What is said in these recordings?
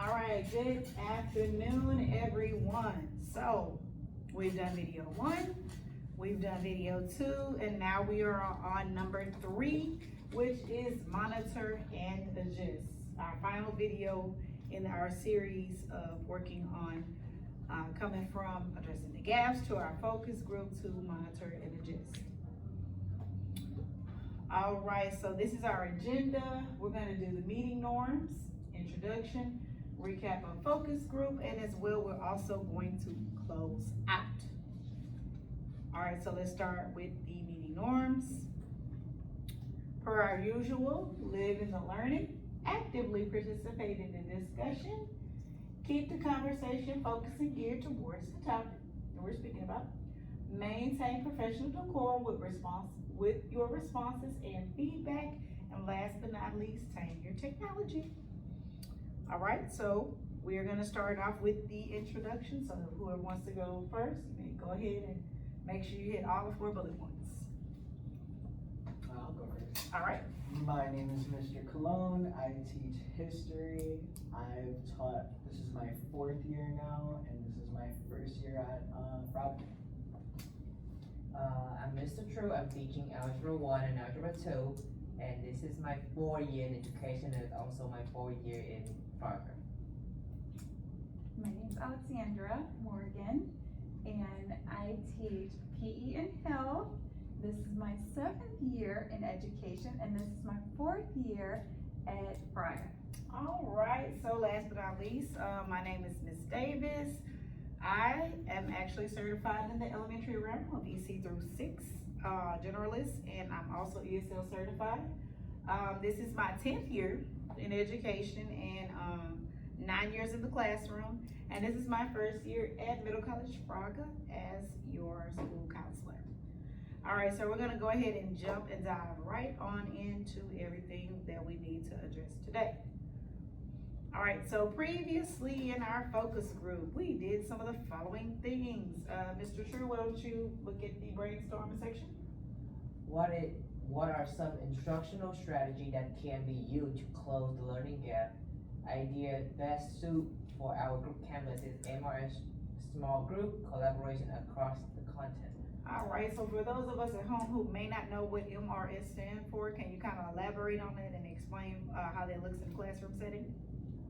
All right, good afternoon, everyone. So we've done video 1, we've done video 2, and now we are on number 3, which is monitor and adjust. Our final video in our series of working on coming from addressing the gaps to our focus group to monitor and adjust. All right, so this is our agenda. We're gonna do the meeting norms, introduction, recap of focus group, and as well, we're also going to close out. All right, so let's start with the meeting norms. Per our usual, live in the learning, actively participate in the discussion, keep the conversation focused and geared towards the topic that we're speaking about, maintain professional decorum with your responses and feedback, and last but not least, tame your technology. All right, so we are gonna start off with the introduction. So whoever wants to go first, you may go ahead and make sure you hit all the 4 bullet points. I'll go first. All right. My name is Mr. Cologne. I teach history. I've taught, this is my 4th year now, and this is my 1st year at Frog. I'm Mr. True. I'm teaching Algebra 1 and Algebra 2, and this is my 4th year in education and also my 4th year in Frogger. My name's Alexandra Morgan, and I teach PE and health. This is my 7th year in education, and this is my 4th year at Frogger. All right, so last but not least, my name is Ms. Davis. I am actually certified in the elementary realm of EC through 6 generalist, and I'm also ESL certified. This is my 10th year in education and 9 years in the classroom, and this is my 1st year at Middle College Frogger as your school counselor. All right, so we're gonna go ahead and jump and dive right on into everything that we need to address today. All right, so previously in our focus group, we did some of the following things. Mr. True, why don't you look at the brainstorming section? What are some instructional strategy that can be used to close the learning gap? Idea best suit for our group canvas is MRS small group collaboration across the content. All right, so for those of us at home who may not know what MRS stands for, can you kind of elaborate on that and explain how that looks in a classroom setting?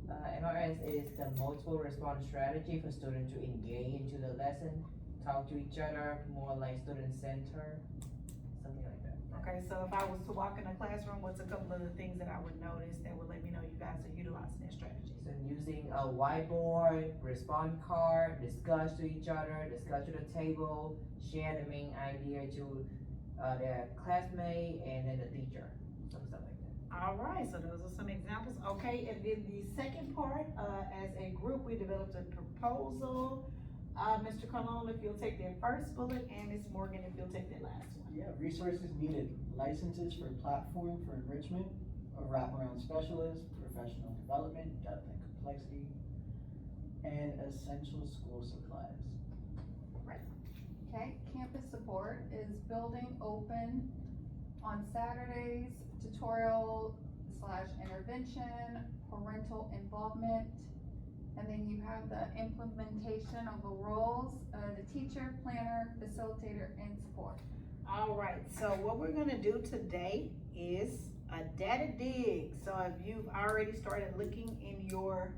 MRS is the multiple response strategy for students to engage into the lesson, talk to each other, more like student center, something like that. Okay, so if I was to walk in a classroom, what's a couple of the things that I would notice that would let me know you guys are utilizing that strategy? So using a whiteboard, respond card, discuss to each other, discuss to the table, share the main idea to their classmate and then the teacher, some stuff like that. All right, so those are some examples. Okay, and then the second part, as a group, we developed a proposal. Mr. Cologne, if you'll take that first bullet, and Ms. Morgan, if you'll take that last one. Yeah, resources needed. Licenses for platform for enrichment, a wraparound specialist, professional development, depth and complexity, and essential school supplies. Okay, campus support is building open on Saturdays, tutorial / intervention, parental involvement, and then you have the implementation of the roles, the teacher, planner, facilitator, and support. All right, so what we're gonna do today is a data dig. So if you've already started looking in your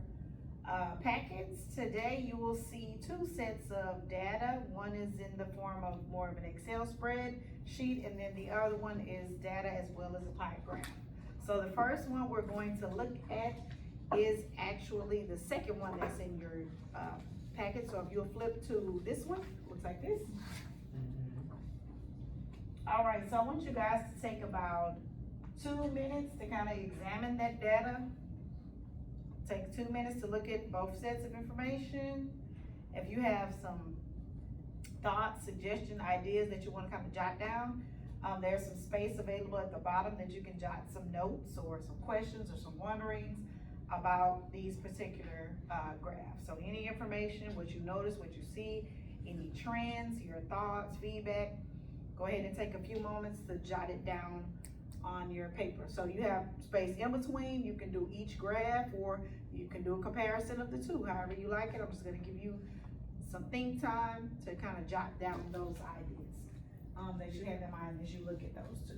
packets, today you will see 2 sets of data. One is in the form of more of an Excel spreadsheet, and then the other one is data as well as a pie graph. So the first one we're going to look at is actually the second one that's in your packet. So if you'll flip to this one, looks like this. All right, so I want you guys to take about 2 minutes to kind of examine that data. Take 2 minutes to look at both sets of information. If you have some thoughts, suggestions, ideas that you want to kind of jot down, there's some space available at the bottom that you can jot some notes or some questions or some wonderings about these particular graphs. So any information, what you notice, what you see, any trends, your thoughts, feedback, go ahead and take a few moments to jot it down on your paper. So you have space in between, you can do each graph, or you can do a comparison of the two, however you like it. I'm just gonna give you some think time to kind of jot down those ideas, that you have in mind as you look at those two.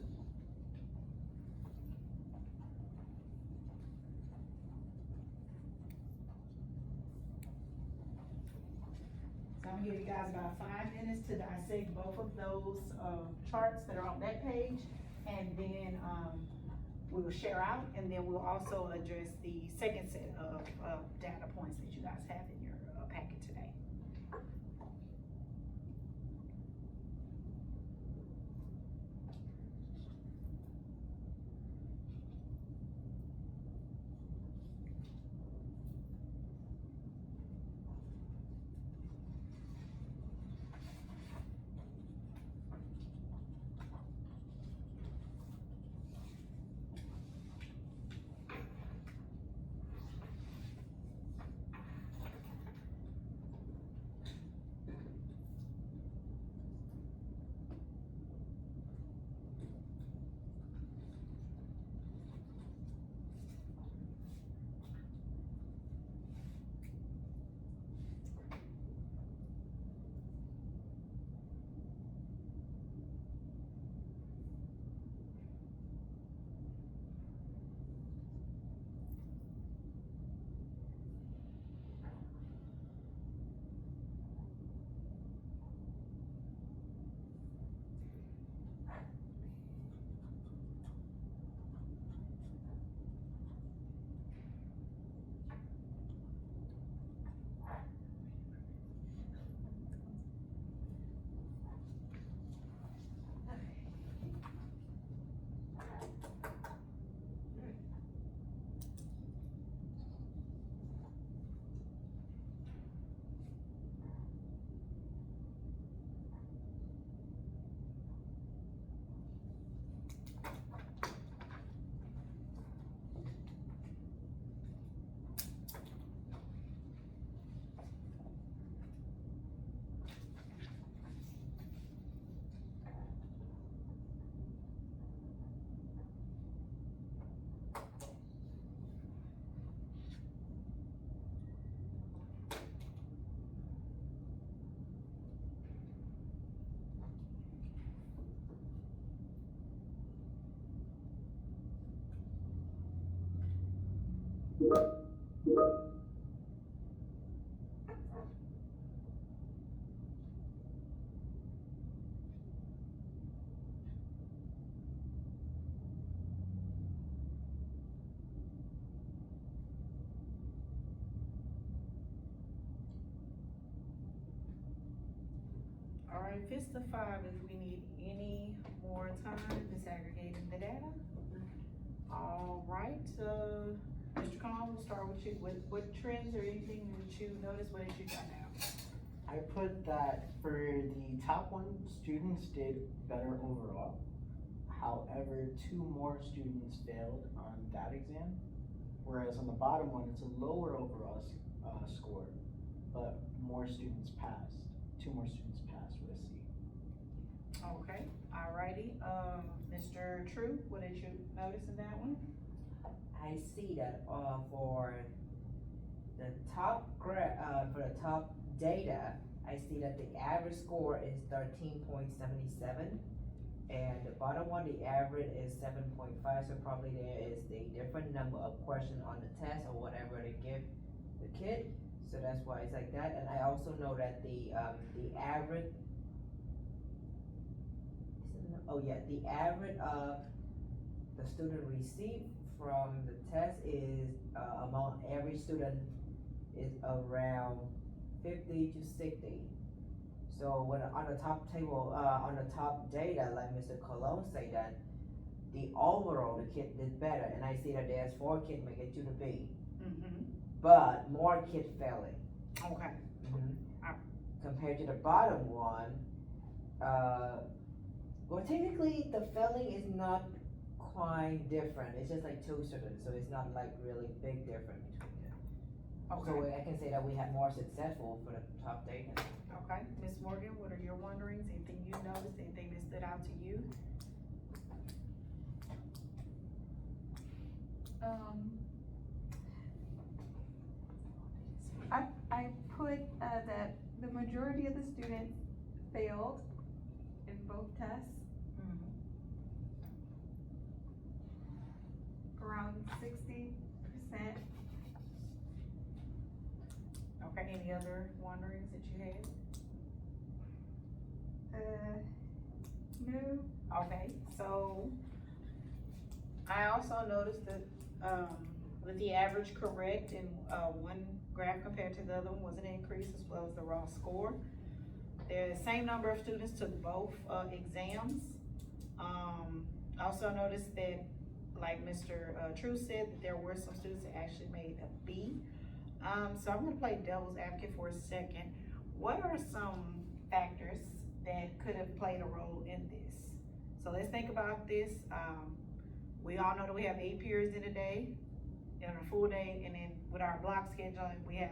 So I'm gonna give you guys about 5 minutes to dissect both of those, charts that are on that page, and then, we will share out, and then we'll also address the second set of, data points that you guys have in your, packet today. All right, Vista 5, if we need any more time disaggregating the data. All right, Mr. Khan, we'll start with you. What trends or anything that you noticed, what did you jot down? I put that for the top one, students did better overall. However, 2 more students failed on that exam. Whereas on the bottom one, it's a lower overall score, but more students passed. 2 more students passed with a C. Okay, alrighty, Mr. True, what did you notice in that one? I see that, for the top for the top data, I see that the average score is 13.77. And the bottom one, the average is 7.5, so probably there is a different number of questions on the test or whatever they give the kid. So that's why it's like that. And I also know that the average, the average of the student received from the test is, among every student is around 50 to 60. So when on the top table, on the top data, like Mr. Cologne say that the overall, the kid did better, and I see that there's 4 kids make it to the B, but more kids failing. Okay. Compared to the bottom one, well, technically the failing is not quite different. It's just like 2 students, so it's not like really big difference between them. Okay. So I can say that we have more successful for the top data. Okay, Ms. Morgan, what are your wonderings? Anything you noticed? Anything that stood out to you? I put, that the majority of the students failed in both tests, around 60%. Okay, any other wanderings that you had? No, Okay, so I also noticed that, with the average correct in, one graph compared to the other one was an increase as well as the raw score. The same number of students took both, exams. Also noticed that, like Mr. True said, that there were some students that actually made a B. So I'm gonna play devil's advocate for a second. What are some factors that could have played a role in this? So let's think about this. We all know that we have 8 periods in a day, in a full day, and then with our block scheduling, we have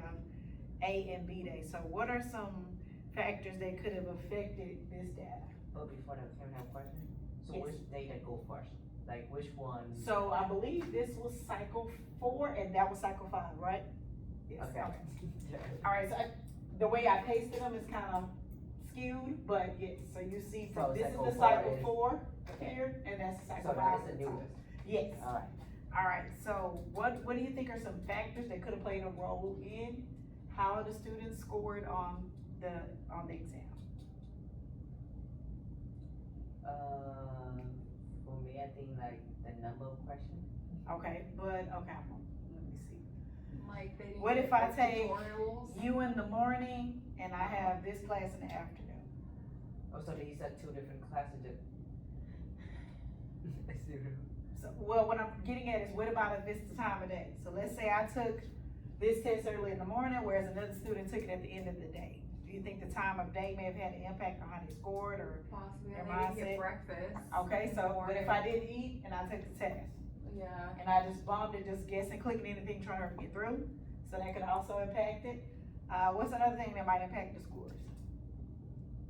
A and B day. So what are some factors that could have affected this data? But before that, can I have a question? So Yes. which data go first? Like which one? So I believe this was cycle 4 and that was cycle 5, right? Yes, Okay. Alright, so the way I pasted them is kind of skewed, but yes, so you see So from, this is cycle the 4 cycle is- 4 Okay. here, and that's So cycle 5. that is the newest. Yes. Alright. Alright, so what do you think are some factors that could have played a role in how the students scored on the exam? For me, I think like the number of questions. Okay, but, okay, let me see. Like they didn't What get if I the take tutorials. You in the morning, and I have this class in the afternoon. Oh, so these are two different classes that. So, well, what I'm getting at is, what about if it's the time of day? So let's say I took this test early in the morning, whereas another student took it at the end of the day. Do you think the time of day may have had an impact on how they scored, or? Possibly, Their and they didn't mindset. get breakfast. Okay, in so the what if morning. I didn't eat and I took the test? Yeah, And I just bombed it, just guessing, clicking anything, trying to get through? So that could also impact it. What's another thing that might impact the scores?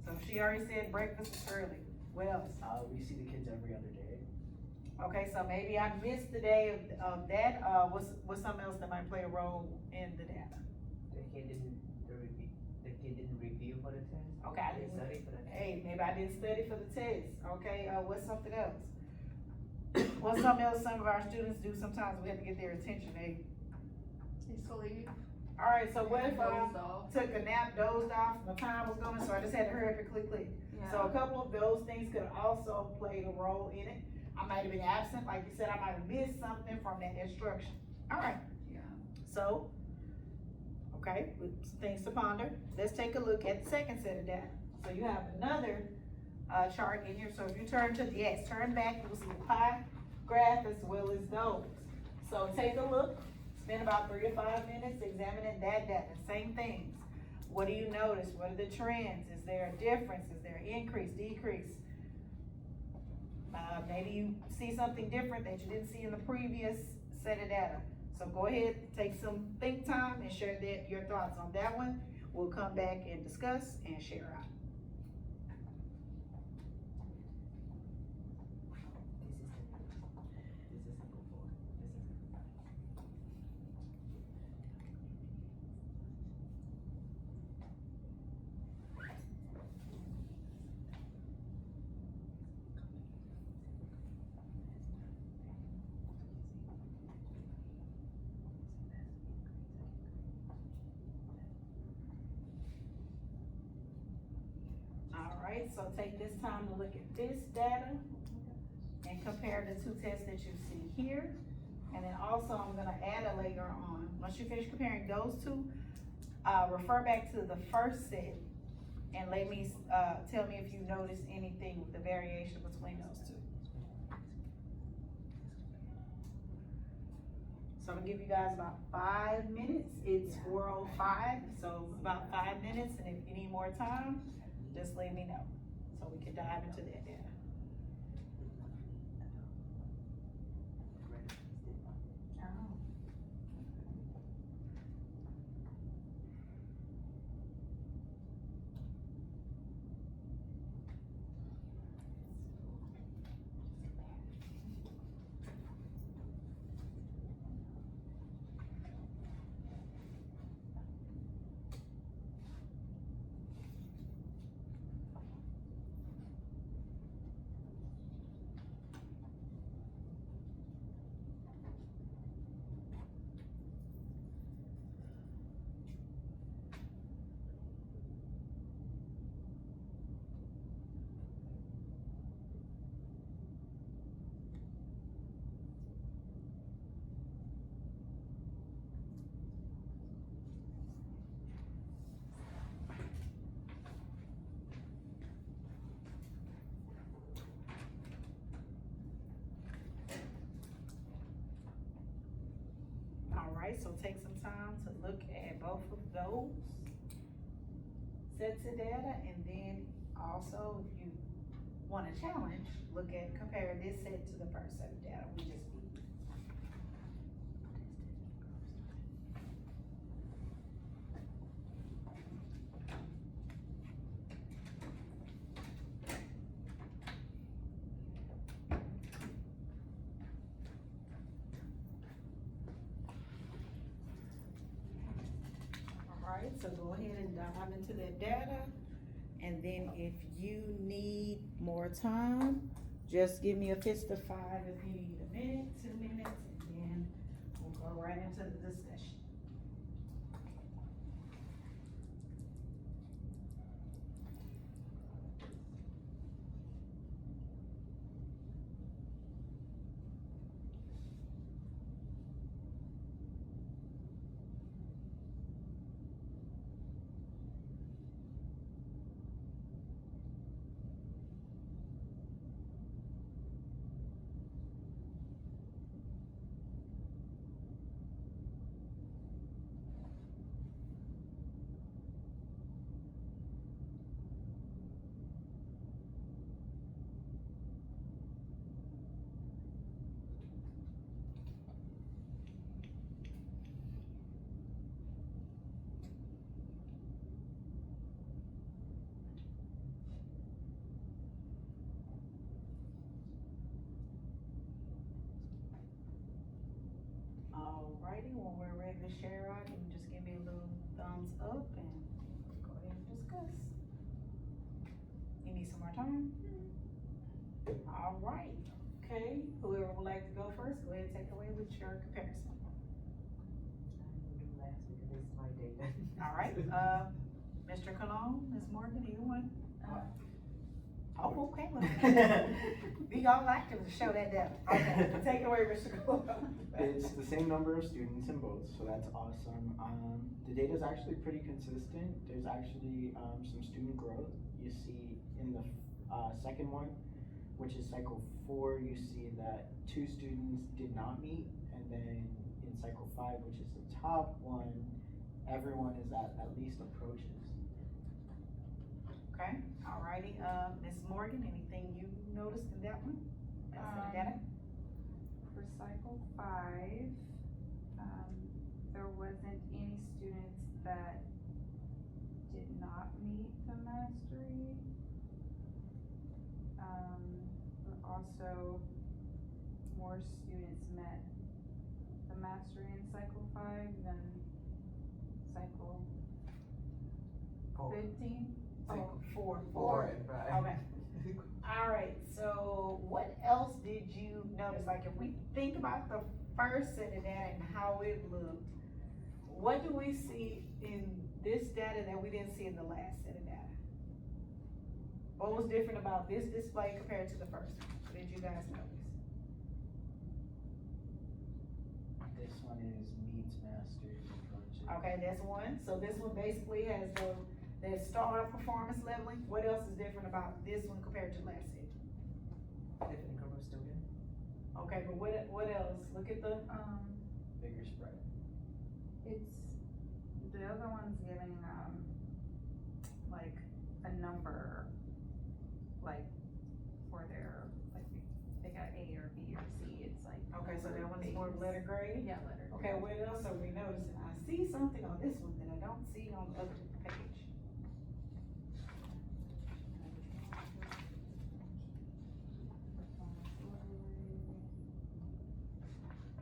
So she already said breakfast is early. What else? We see the kids every other day. Okay, so maybe I missed the day of that. What's something else that might play a role in the data? The kid didn't review for the test. Okay, I Didn't didn't. study for the test. Hey, maybe I didn't study for the test. Okay, what's something else? What's something else some of our students do? Sometimes we have to get their attention. they sleep. Alright, so what if I Dozed off. took a nap, dozed off, my time was going, so I just had to hurry up and click. So a Yeah, couple of those things could also play a role in it. I might have been absent, like you said, I might have missed something from that instruction. Alright, yeah. so, okay, with some things to ponder, let's take a look at the second set of data. So you have another, chart in here, so if you turn to, yes, turn back, you will see the pie graph as well as those. So take a look, spend about 3 to 5 minutes examining that data, same things. What do you notice? What are the trends? Is there a difference? Is there an increase, decrease? Maybe you see something different that you didn't see in the previous set of data. So go ahead, take some think time and share your thoughts on that one. We'll come back and discuss and share out. This is cycle 4. This is cycle 5. Alright, so take this time to look at this data and compare the 2 tests that you see here. And then also I'm gonna add a layer on, once you finish comparing those 2, refer back to the first set and let me, tell me if you notice anything with the variation between those 2. So I'm gonna give you guys about 5 minutes. It's 4:05, so about 5 minutes, and if you need more time, just let me know, so we can dive into that data. Alright, so take some time to look at both of those sets of data, and then also, if you want a challenge, compare this set to the first set of data we just viewed. Alright, so go ahead and dive into that data, and then if you need more time, just give me a fist of 5 if you need a minute, 2 minutes, and then we'll go right into the discussion. Alrighty, when we're ready to share out, you can just give me a little thumbs up and go ahead and discuss. You need some more time? Alright, okay, whoever would like to go first, go ahead and take away with your comparison. I'm gonna do last because this is my data. Alright, Mr. Cologne, Ms. Morgan, either one? Oh, okay, well, be all active to show that data. Okay, take it away, Mr. Cologne. It's the same number of students in both, so that's awesome. The data is actually pretty consistent. There's actually some student growth. You see in the second one, which is cycle 4, you see that 2 students did not meet, and then in cycle 5, which is the top one, everyone is at least approaches. Okay, alrighty, Ms. Morgan, anything you noticed in that one? That's the data? For cycle 5, there wasn't any students that did not meet the mastery. But also, more students met the mastery in cycle 5 than cycle 15. Oh, 4. 4 and 5. Okay. Alright, so what else did you notice? Like, if we think about the first set of data and how it looked, what do we see in this data that we didn't see in the last set of data? What was different about this display compared to the first one? What did you guys notice? This one is meets masters approaches. Okay, that's one. So this one basically has the star performance leveling. What else is different about this one compared to last set? Different group of students. Okay, but what else? Look at the, Bigger spread. It's, the other one's giving, like, a number, like, for their, like, they got A or B or C, it's like. okay, so that one's based. more letter grade? Yeah, letter. Okay, what else are we noticing? I see something on this one that I don't see on the other page.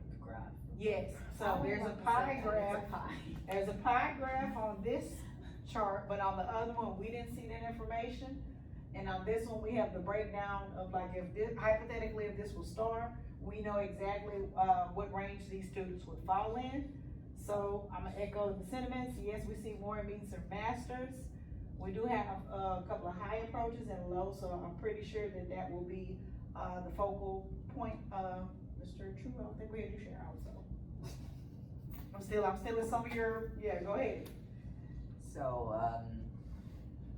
The graph. Yes, so there's a pie graph. There's a pie graph on this chart, but on the other one, we didn't see that information. And on this one, we have the breakdown of like, if this, hypothetically, if this was star, we know exactly, what range these students would fall in. So I'm gonna echo the sentiments. Yes, we see more meets or masters. We do have a couple of high approaches and low, so I'm pretty sure that that will be, the focal point. Mr. True, I don't think we had you share also. I'm still in some of your, yeah, go ahead. So,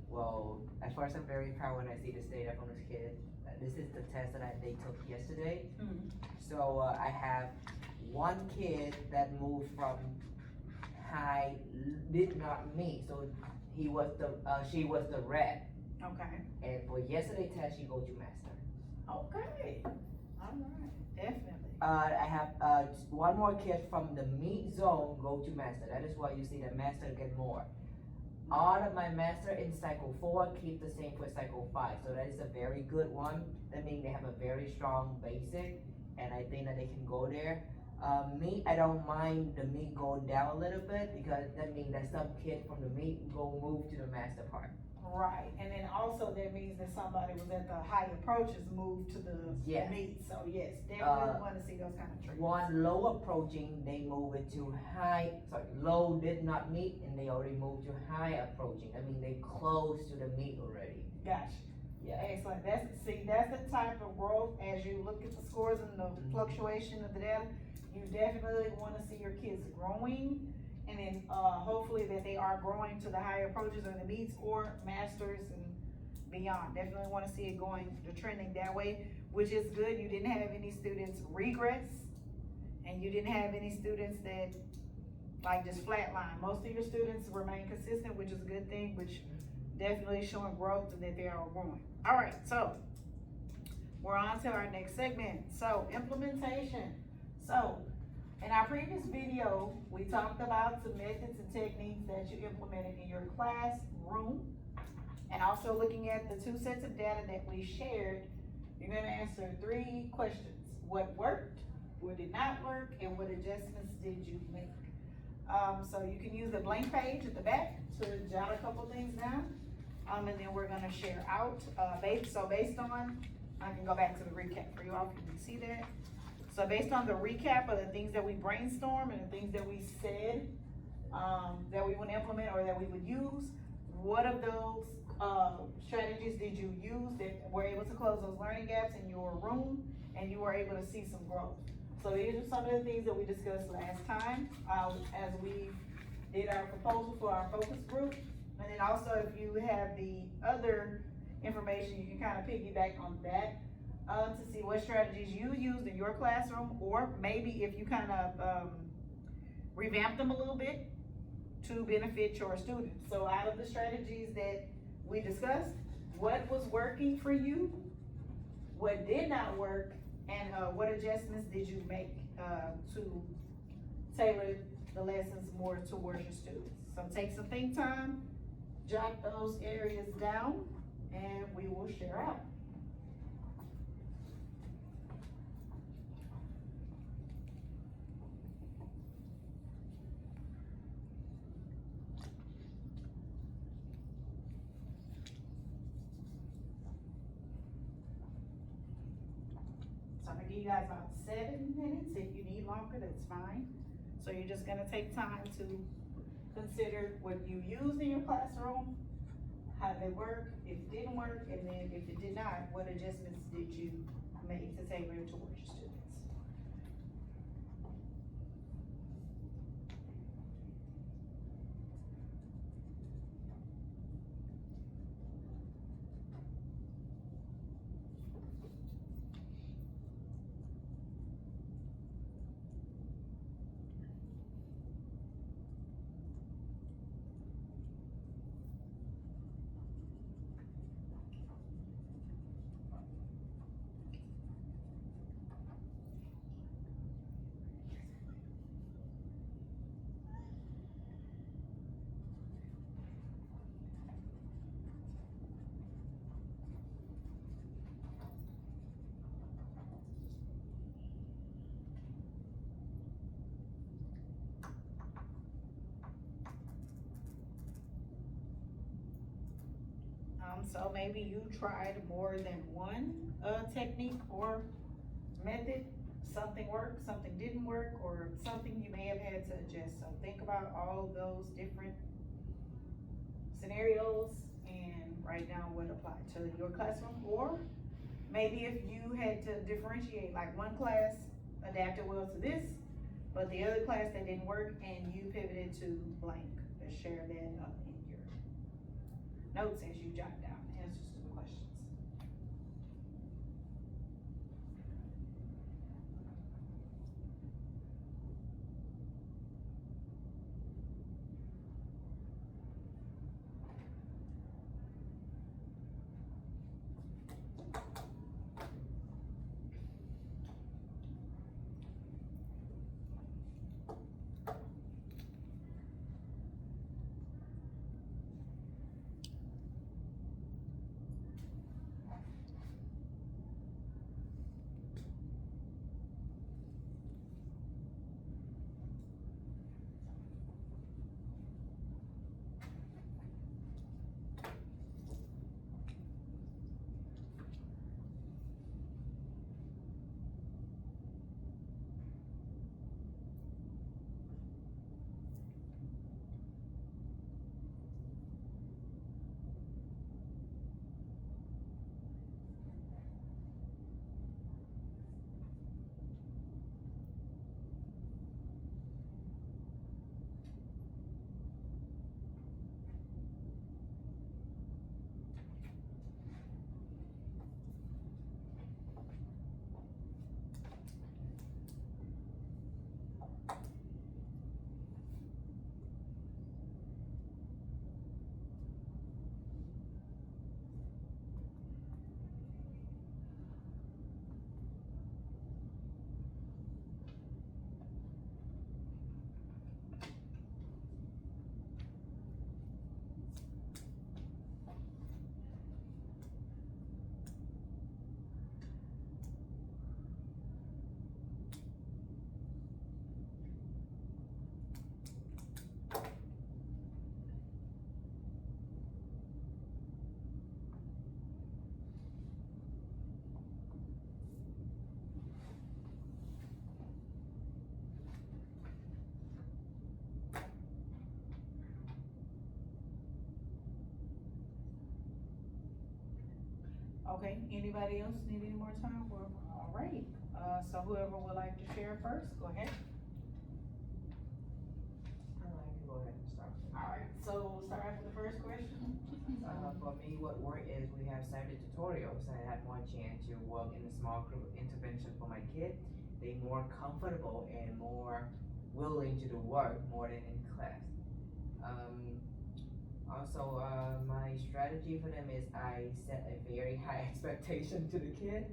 well, at first I'm very proud when I see this data from this kid. This is the test that they took yesterday. Mhm. So I have one kid that moved from high did not meet, so he was she was the red. Okay, And for yesterday test, she go to master. okay, alright, definitely. I have one more kid from the meat zone go to master. That is why you see the master get more. All of my master in cycle 4 keep the same for cycle 5, so that is a very good one. That means they have a very strong basic, and I think that they can go there. Meat, I don't mind the meat going down a little bit, because that means that some kid from the meat go move to the master part. Right, and then also that means that somebody was at the high approaches moved to the Yes. meet, so yes, definitely wanna see those kind of traits. One low approaching, they move it to low did not meet, and they already moved to high approaching. I mean, they close to the meet already. Gotcha. Yeah. Excellent, that's the type of growth, as you look at the scores and the fluctuation of the data, you definitely wanna see your kids growing, and then, hopefully that they are growing to the higher approaches or the meets or masters and beyond. Definitely wanna see it going, the trending that way, which is good. You didn't have any students regress, and you didn't have any students that like just flatline. Most of your students remain consistent, which is a good thing, which definitely showing growth and that they are growing. Alright, so we're on to our next segment. So implementation. So in our previous video, we talked about some methods and techniques that you implemented in your classroom. And also looking at the 2 sets of data that we shared, you're gonna answer 3 questions. What worked, what did not work, and what adjustments did you make? So you can use the blank page at the back to jot a couple things down. And then we're gonna share out, based on, I can go back to the recap for you all, if you can see that. So based on the recap of the things that we brainstormed and the things that we said, that we would implement or that we would use, what of those, strategies did you use that were able to close those learning gaps in your room, and you were able to see some growth? So these are some of the things that we discussed last time, as we did our proposal for our focus group. And then also, if you have the other information, you can kind of piggyback on that, to see what strategies you used in your classroom, or maybe if you kind of, revamp them a little bit to benefit your students. So out of the strategies that we discussed, what was working for you, what did not work, and what adjustments did you make to tailor the lessons more towards your students? So take some think time, jot those areas down, and we will share out. So I'm gonna give you guys about 7 minutes. If you need longer, that's fine. So you're just gonna take time to consider what you used in your classroom, how they work, if it didn't work, and then if it did not, what adjustments did you make to tailor it towards your students? So maybe you tried more than one technique or method. Something worked, something didn't work, or something you may have had to adjust. So think about all those different scenarios and write down what applied to your classroom. Or maybe if you had to differentiate, like one class adapted well to this, but the other class that didn't work, and you pivoted to blank. Let's share that in your notes as you jot down answers to the questions. Okay, anybody else need any more time for, all right, so whoever would like to share first, go ahead. I like to go ahead and start. All right, so start off with the first question. For me, what work is we have Saturday tutorials. I had more chance to work in a small group intervention for my kid. They more comfortable and more willing to do work more than in class. Also, my strategy for them is I set a very high expectation to the kid.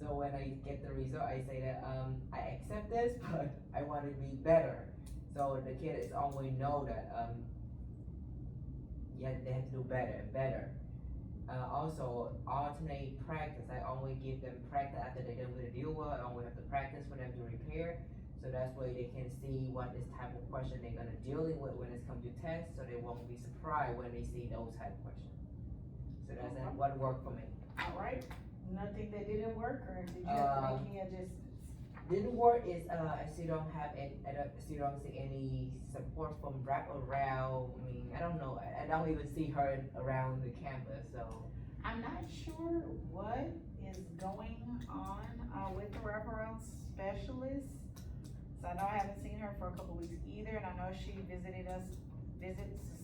So when I get the result, I say that I accept this, but I want it to be better. So the kid is always know that yeah, they have to do better and better. Also, alternate practice. I only give them practice after they're done with the deal work. I only have to practice for them to repair. So that's way they can see what this type of question they're gonna dealing with when it's come to test, so they won't be surprised when they see those type of questions. So that's what worked for me. All right, nothing that didn't work, or did you have to make any adjustments? Didn't work is I still don't have any, still don't see any support from wrap around. I mean, I don't know. I don't even see her around the campus. So I'm not sure what is going on, with the wraparound specialist. So I know I haven't seen her for a couple weeks either, and I know she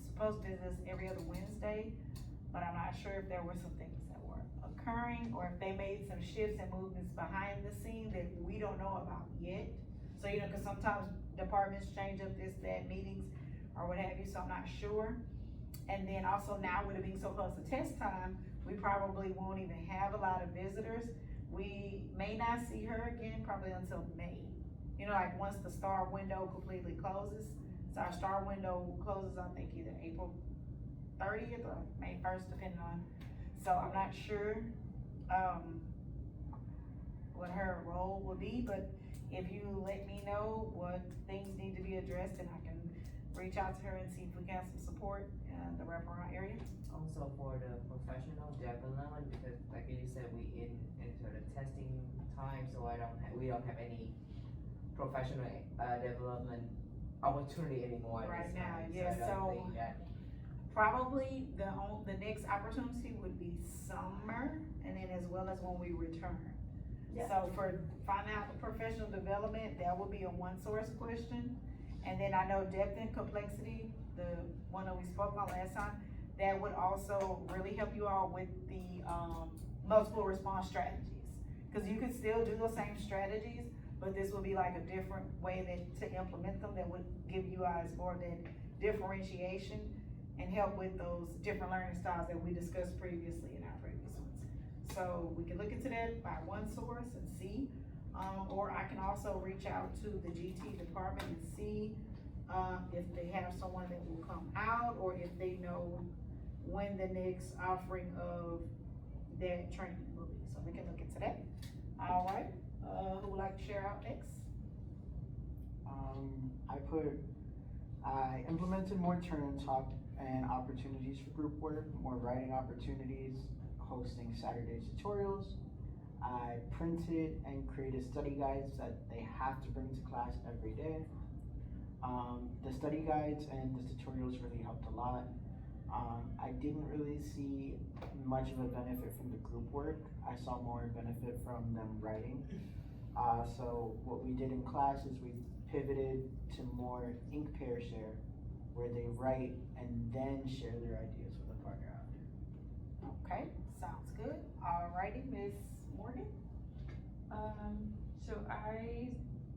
supposed to visit us every other Wednesday, but I'm not sure if there were some things that were occurring, or if they made some shifts and movements behind the scene that we don't know about yet. So, you know, cause sometimes departments change up this, that, meetings, or what have you, so I'm not sure. And then also now with it being so close to test time, we probably won't even have a lot of visitors. We may not see her again probably until May. You know, like once the STAR window completely closes. So our STAR window closes, I think either April 30th or May 1st, depending on. So I'm not sure, what her role will be, but if you let me know what things need to be addressed, then I can reach out to her and see if we can have some support in the wraparound area. also for the professional development, because like you said, we into the testing time, so we don't have any professional development opportunity anymore at Right this now, time. yeah, I don't so- think that. Probably the next opportunity would be summer, and then as well as when we return. Yeah. So for finding out the professional development, that would be a one source question. And then I know depth and complexity, the one that we spoke on last time, that would also really help you all with the, multiple response strategies. Cause you could still do those same strategies, but this would be like a different way to implement them that would give you guys more of that differentiation and help with those different learning styles that we discussed previously in our previous ones. So we can look into that by one source and see, or I can also reach out to the GT department and see, if they have someone that will come out, or if they know when the next offering of that training will be, so we can look into that. All right, who would like to share out next? I implemented more turn talk and opportunities for group work, more writing opportunities, hosting Saturday tutorials. I printed and created study guides that they have to bring to class every day. The study guides and the tutorials really helped a lot. I didn't really see much of a benefit from the group work. I saw more benefit from them writing. So what we did in class is we pivoted to more ink pair share, where they write and then share their ideas with a partner after. Okay, sounds good. Alrighty, Ms. Morgan? So I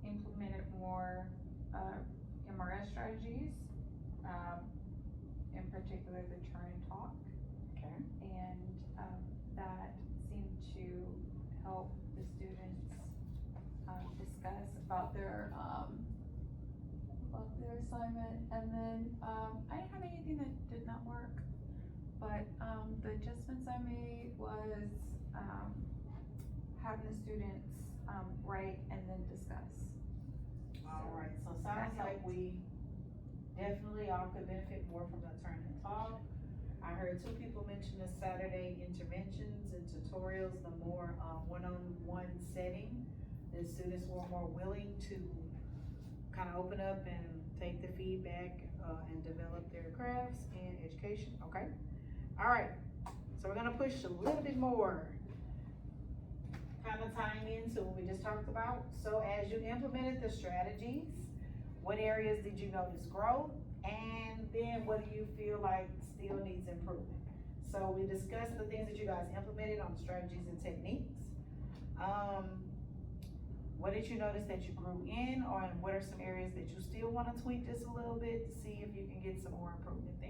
implemented more, MRS strategies, in particular the turn and talk. Okay. And, that seemed to help the students, discuss about their assignment. And then, I didn't have anything that did not work, but, the adjustments I made was, having the students, write and then discuss. Alright, so sounds like we definitely all could benefit more from the turn and talk. I heard two people mention the Saturday interventions and tutorials, the more, one-on-one setting. The students were more willing to kind of open up and take the feedback, and develop their crafts and education, okay? Alright, So we're gonna push a little bit more, kind of tying into what we just talked about. So as you implemented the strategies, what areas did you notice growth? And then what do you feel like still needs improvement? So we discussed the things that you guys implemented on strategies and techniques. What did you notice that you grew in, or what are some areas that you still wanna tweak just a little bit to see if you can get some more improvement there?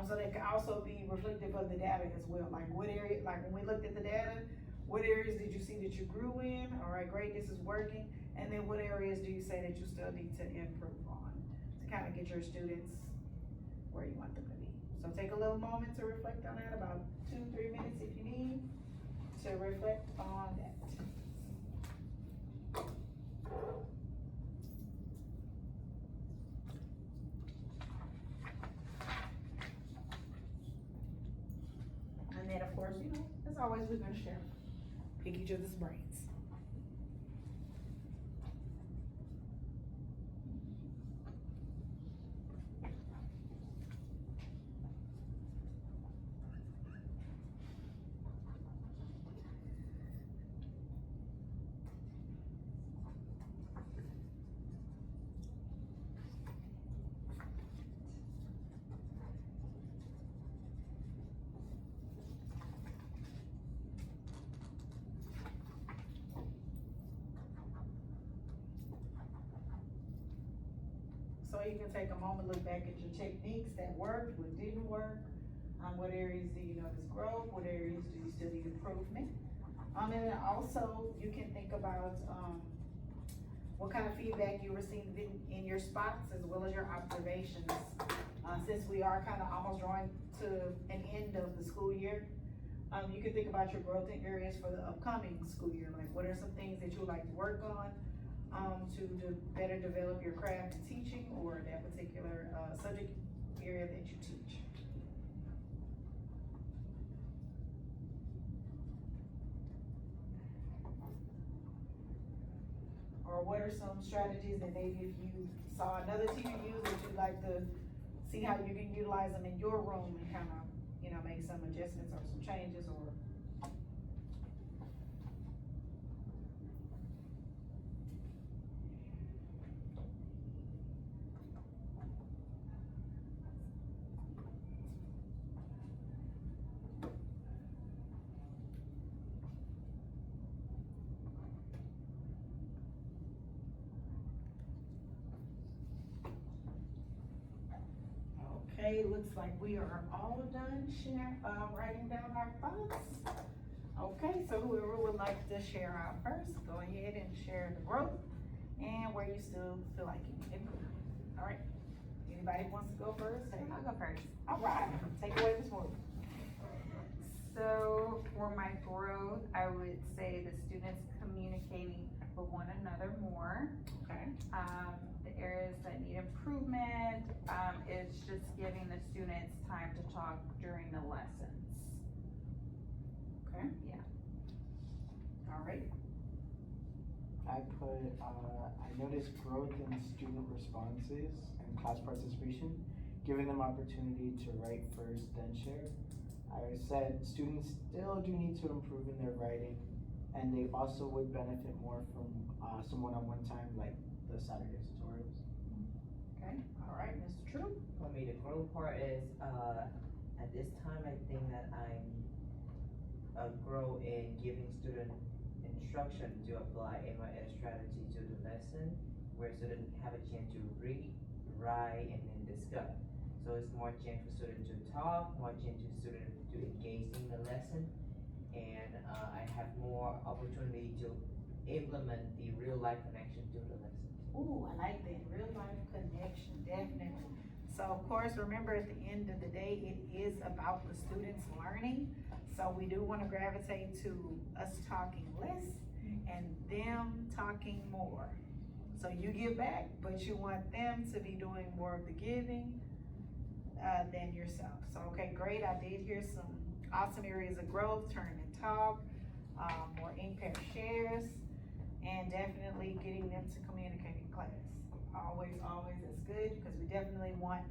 So that can also be reflective of the data as well, like what area, like when we looked at the data, what areas did you see that you grew in? All right, great, this is working. And then what areas do you say that you still need to improve on to kind of get your students where you want them to be? So take a little moment to reflect on that, about 2-3 minutes if you need to reflect on that. And then of course, as always, we're gonna share, pick each other's brains. So you can take a moment, look back at your techniques that worked, what didn't work, what areas do you notice growth, what areas do you still need improvement? And then also you can think about what kind of feedback you received in your spots as well as your observations. Since we are kind of almost drawing to an end of the school year, you can think about your growth in areas for the upcoming school year. Like what are some things that you would like to work on to better develop your craft in teaching or that particular subject area that you teach. Or what are some strategies that maybe if you saw another teacher use that you'd like to see how you can utilize them in your room and kind of, make some adjustments or some changes or. Okay, looks like we are all done writing down our thoughts. Okay, so whoever would like to share out first, go ahead and share the growth and where you still feel like you can improve. All right, anybody wants to go first? I'll go first. All right, take away this one. So for my growth, I would say the students communicating with one another more. Okay. The areas that need improvement, is just giving the students time to talk during the lessons. Okay. Yeah. All right. I noticed growth in student responses and class participation, giving them opportunity to write first, then share. I said students still do need to improve in their writing, and they also would benefit more from some one-on-one time like the Saturday tutorials. Okay. All right, Mr. True. For me, the growth part is, at this time, I think that I'm grow in giving student instruction to apply MIS strategy to the lesson, where students have a chance to read, write, and then discuss. So it's more chance for students to talk, more chance for students to engage in the lesson, and I have more opportunity to implement the real life connection to the lesson. Ooh, I like that, real life connection, definitely. So of course, remember at the end of the day, it is about the students learning. So we do wanna gravitate to us talking less and them talking more. So you give back, but you want them to be doing more of the giving than yourself. So, okay, great, I did hear some awesome areas of growth, turn and talk, more in-pair shares, and definitely getting them to communicate in class. Always, that's good, because we definitely want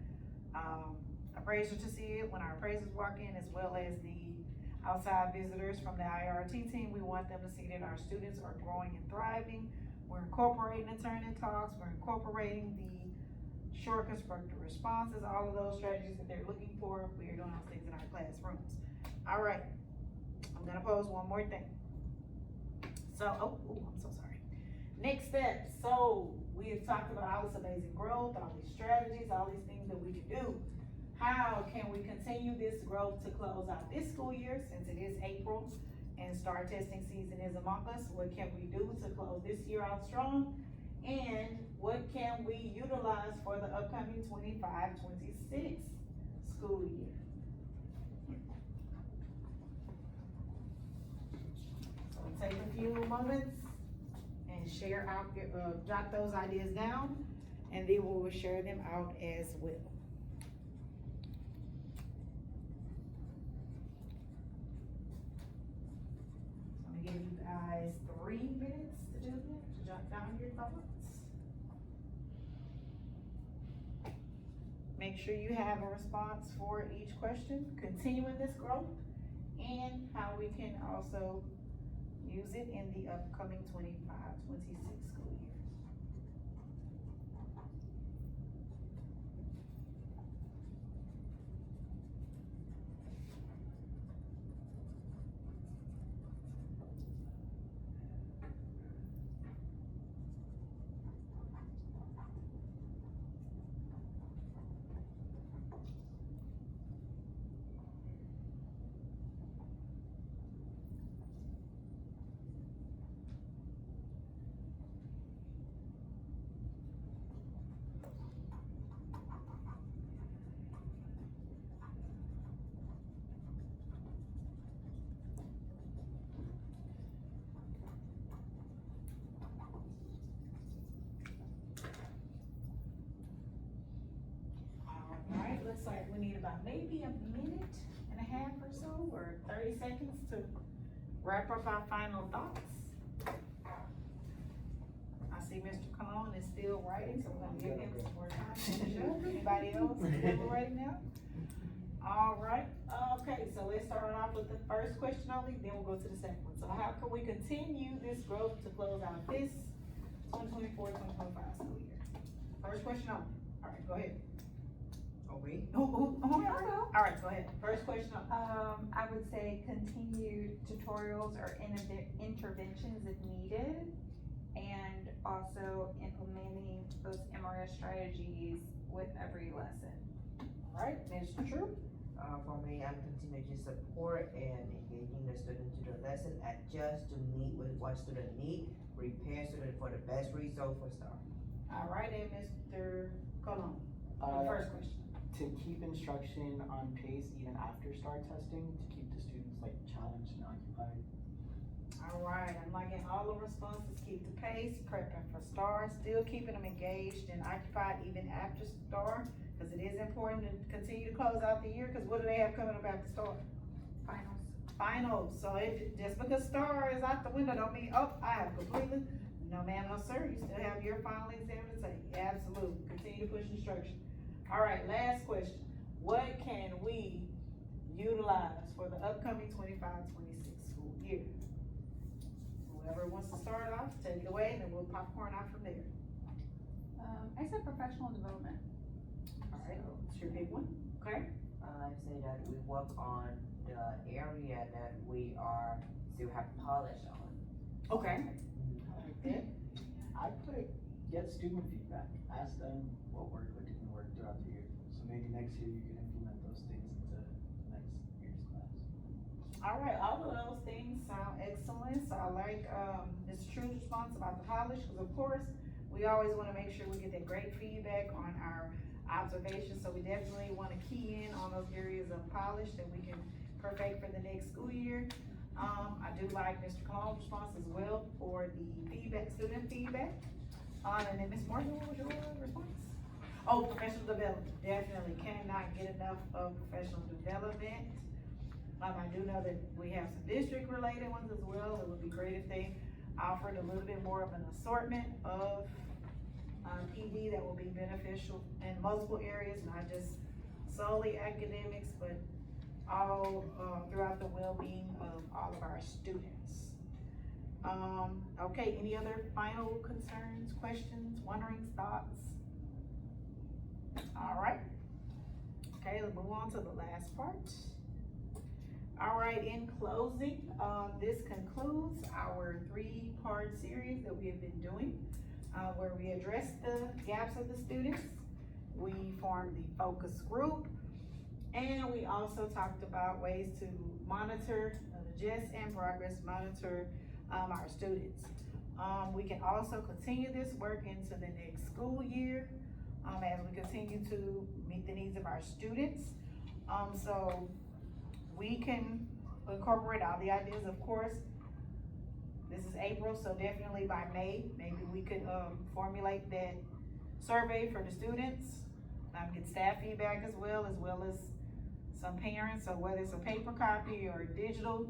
appraisers to see it when our appraisers walk in, as well as the outside visitors from the IRT team. We want them to see that our students are growing and thriving. We're incorporating the turn-in talks, we're incorporating the short constructive responses, all of those strategies that they're looking for. We are doing those things in our classrooms. All right, I'm gonna pose one more thing. So, I'm so sorry. Next step, so we have talked about all this amazing growth, all these strategies, all these things that we can do. How can we continue this growth to close out this school year, since it is April and STAR testing season is among us? What can we do to close this year out strong? And what can we utilize for the upcoming 25-26 school year? So take a few moments and share out, jot those ideas down, and then we will share them out as well. So I'm gonna give you guys 3 minutes to do that, to jot down your thoughts. Make sure you have a response for each question, continuing this growth, and how we can also use it in the upcoming 25-26 school year. Alright, looks like we need about maybe a minute and a half or so, or 30 seconds to wrap up our final thoughts. I see Mr. Cologne is still writing, so we're gonna give him some more time to finish up. Anybody else deliberating now? Alright, okay, so let's start off with the first question only, then we'll go to the second one. So how can we continue this growth to close out this 2024-2025 school year? First question only. Alright, go ahead. Oh, wait. Alright, go ahead. First question only. I would say continued tutorials or interventions if needed, and also implementing those MRS strategies with every lesson. Alright, Mr. True. For me, I'm continuing to support and engaging the student to the lesson, adjust to meet with what student need, prepare student for the best result for STAR. Alright, and Mr. Cologne. Uh, First question. to keep instruction on pace even after STAR testing, to keep the students like challenged and occupied. Alright, I'm liking all the responses. Keep the pace, prepping for STAR, still keeping them engaged and occupied even after STAR, because it is important to continue to close out the year, because what do they have coming up after STAR? Finals. So just because STAR is out the window don't mean, oh, I have completely, no ma'am, no sir, you still have your final exam to take. Absolutely, continue to push instruction. Alright, last question. What can we utilize for the upcoming 25-26 school year? Whoever wants to start off, take it away, and then we'll popcorn out from there. I said professional development. Alright, it's your big one, okay? I say that we work on the area that we are still have polish on. Okay. Like that. I put get student feedback. Ask them what worked, what didn't work throughout the year. So maybe next year you can implement those things into next year's class. Alright, all of those things sound excellent, so I like, Mr. True's response about the polish, because of course, we always wanna make sure we get that great feedback on our observations, so we definitely wanna key in on those areas of polish that we can perfect for the next school year. I do like Mr. Cologne's response as well for the feedback, student feedback. And then Ms. Morgan, what was your response? Oh, professional development, definitely cannot get enough of professional development. I do know that we have some district related ones as well. It would be great if they offered a little bit more of an assortment of PD that will be beneficial in multiple areas, not just solely academics, but all, throughout the well-being of all of our students. Okay, any other final concerns, questions, wonderings, thoughts? All right. Okay, let's move on to the last part. All right, in closing, this concludes our 3-part series that we have been doing, where we address the gaps of the students. We formed the focus group, and we also talked about ways to monitor, adjust and progress monitor our students. We can also continue this work into the next school year as we continue to meet the needs of our students. So we can incorporate all the ideas, of course. This is April, so definitely by May, maybe we could formulate that survey for the students, get staff feedback as well as some parents, so whether it's a paper copy or digital,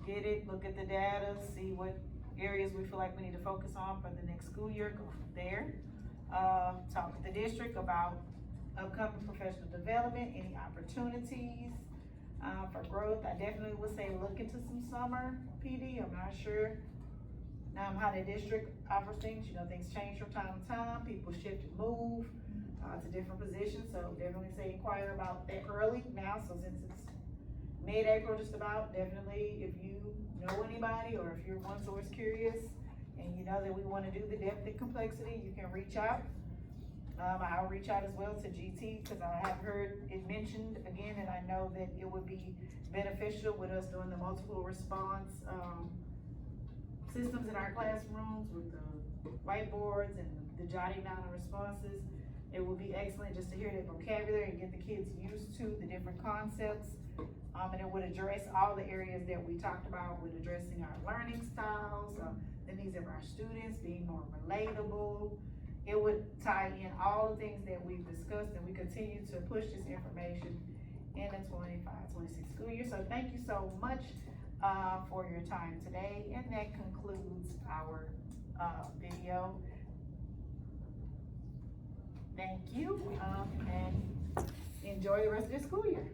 get it, look at the data, see what areas we feel like we need to focus on for the next school year, go from there. Talk with the district about upcoming professional development, any opportunities for growth. I definitely would say look into some summer PD. I'm not sure how the district offers things. You know, things change from time to time. People shift and move to different positions. So definitely say inquire about that early now. So since it's mid-April just about, definitely if you know anybody or if you're one source curious and you know that we want to do the depth and complexity, you can reach out. I'll reach out as well to GT because I have heard it mentioned again, and I know that it would be beneficial with us doing the multiple response systems in our classrooms with the whiteboards and the jotting down of responses. It would be excellent just to hear that vocabulary and get the kids used to the different concepts. And it would address all the areas that we talked about with addressing our learning styles, the needs of our students, being more relatable. It would tie in all the things that we've discussed, and we continue to push this information in the 25-26 school year. So thank you so much for your time today, and that concludes our video. Thank you, and enjoy the rest of the school year.